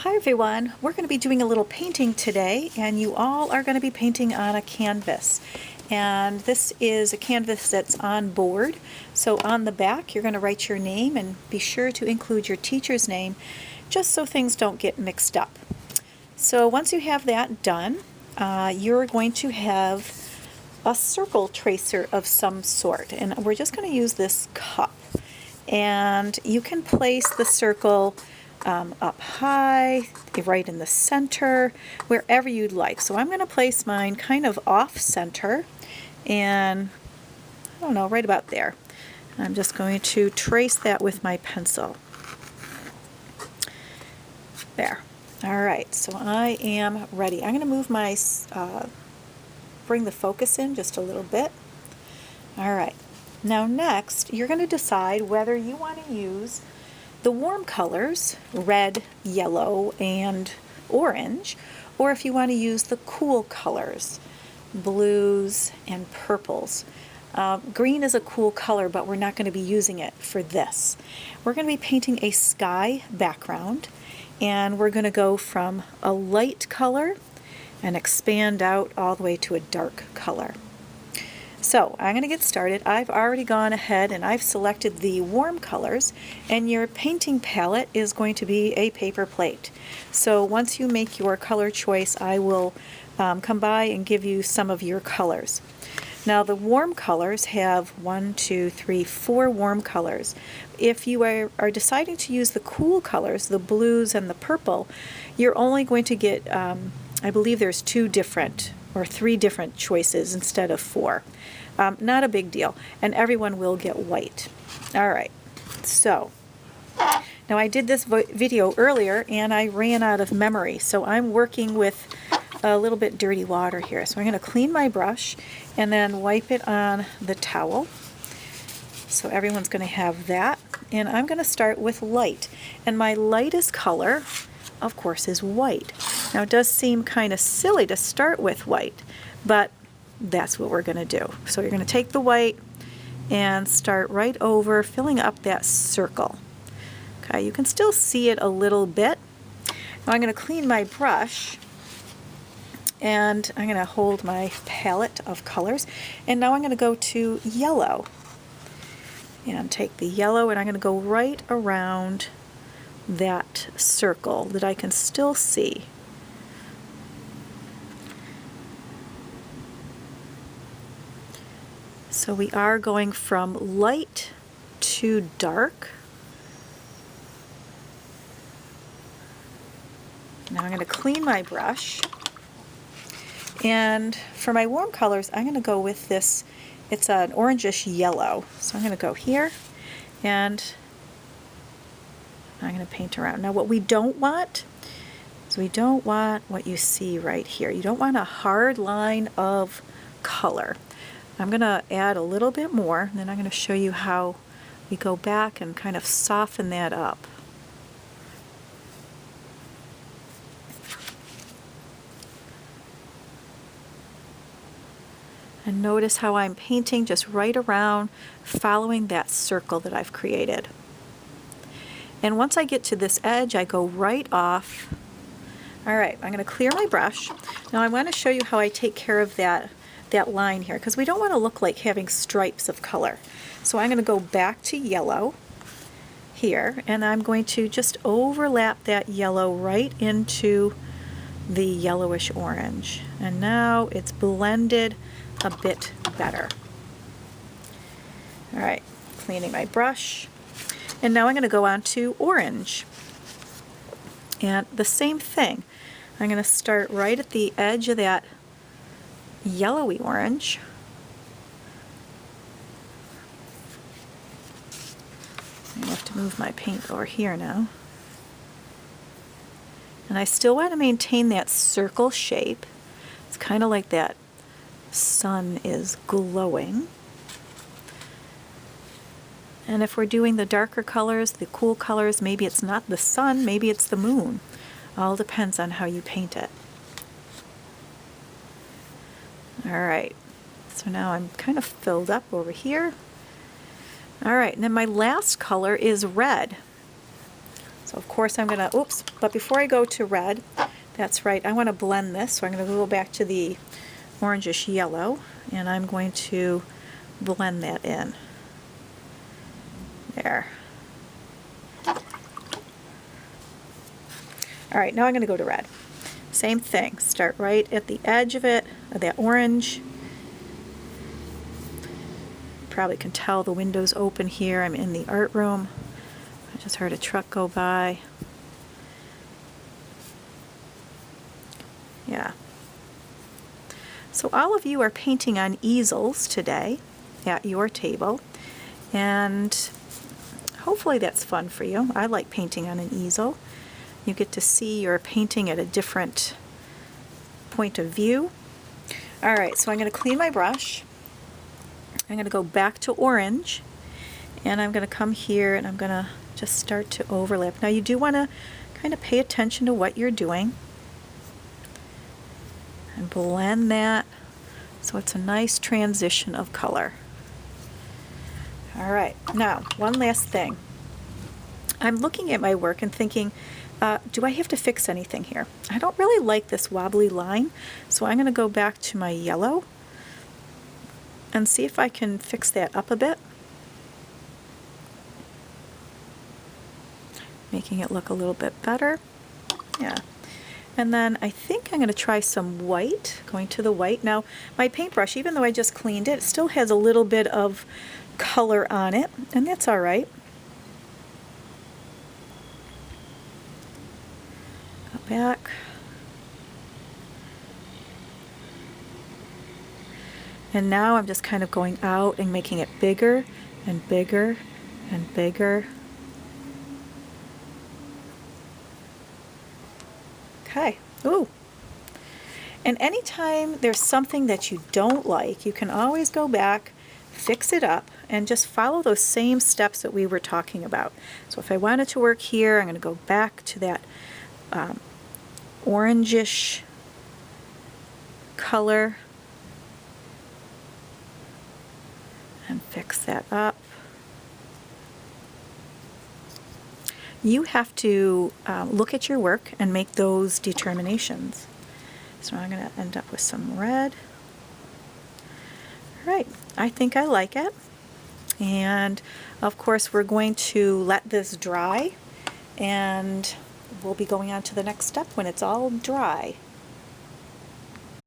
Hi everyone, we're going to be doing a little painting today, and you all are going to be painting on a canvas. And this is a canvas that's on board, so on the back you're going to write your name and be sure to include your teacher's name just so things don't get mixed up. So once you have that done, you're going to have a circle tracer of some sort, and we're just going to use this cup. And you can place the circle up high, right in the center, wherever you'd like. So I'm going to place mine kind of off center, and I don't know, right about there. I'm just going to trace that with my pencil. There. All right, so I am ready. I'm going to move my, bring the focus in just a little bit. All right. Now next, you're going to decide whether you want to use the warm colors, red, yellow, and orange, or if you want to use the cool colors, blues and purples. Green is a cool color, but we're not going to be using it for this. We're going to be painting a sky background, and we're going to go from a light color and expand out all the way to a dark color. So I'm going to get started. I've already gone ahead and I've selected the warm colors, and your painting palette is going to be a paper plate. So once you make your color choice, I will come by and give you some of your colors. Now the warm colors have 4 warm colors. If you are deciding to use the cool colors, the blues and the purple, you're only going to get, I believe there's 3 different choices instead of 4. Not a big deal, and everyone will get white. All right, so now I did this video earlier and I ran out of memory, so I'm working with a little bit dirty water here. So I'm going to clean my brush and then wipe it on the towel. So everyone's going to have that, and I'm going to start with light, and my lightest color, of course, is white. Now it does seem kind of silly to start with white, but that's what we're going to do. So you're going to take the white and start right over, filling up that circle. Okay, you can still see it a little bit. Now I'm going to clean my brush, and I'm going to hold my palette of colors, and now I'm going to go to yellow. And take the yellow, and I'm going to go right around that circle that I can still see. So we are going from light to dark. Now I'm going to clean my brush, and for my warm colors I'm going to go with this. It's an orangish yellow, so I'm going to go here and I'm going to paint around. Now what we don't want is we don't want what you see right here. You don't want a hard line of color. I'm going to add a little bit more, and then I'm going to show you how we go back and kind of soften that up. And notice how I'm painting just right around, following that circle that I've created. And once I get to this edge, I go right off. All right, I'm going to clear my brush. Now I want to show you how I take care of that line here, because we don't want to look like having stripes of color. So I'm going to go back to yellow here, and I'm going to just overlap that yellow right into the yellowish orange. And now it's blended a bit better. All right, cleaning my brush, and now I'm going to go on to orange, and the same thing. I'm going to start right at the edge of that yellowy orange, I have to move my paint over here now, and I still want to maintain that circle shape. It's kind of like that sun is glowing. And if we're doing the darker colors, the cool colors, maybe it's not the sun, maybe it's the moon. All depends on how you paint it. All right, so now I'm kind of filled up over here. All right, and then my last color is red. So of course I'm gonna, oops, but before I go to red, that's right, I want to blend this, so I'm going to go back to the orangish yellow, and I'm going to blend that in. There. Alright, now I'm going to go to red. Same thing, start right at the edge of it, of that orange. Probably can tell the window's open here. I'm in the art room. I just heard a truck go by. Yeah. So all of you are painting on easels today at your table, and hopefully that's fun for you. I like painting on an easel. You get to see your painting at a different point of view. All right, so I'm going to clean my brush. I'm going to go back to orange, and I'm going to come here and I'm going to just start to overlap. Now you do want to kind of pay attention to what you're doing and blend that so it's a nice transition of color. All right, now one last thing. I'm looking at my work and thinking, do I have to fix anything here? I don't really like this wobbly line, so I'm going to go back to my yellow and see if I can fix that up a bit, making it look a little bit better. Yeah. And then I think I'm going to try some white, going to the white. Now my paintbrush, even though I just cleaned it, it still has a little bit of color on it, and that's all right. Go back. And now I'm just kind of going out and making it bigger and bigger and bigger. Okay. Ooh. And anytime there's something that you don't like, you can always go back, fix it up, and just follow those same steps that we were talking about. So if I wanted to work here, I'm going to go back to that orangish color and fix that up. You have to look at your work and make those determinations. So I'm going to end up with some red. All right, I think I like it. And of course we're going to let this dry, and we'll be going on to the next step when it's all dry.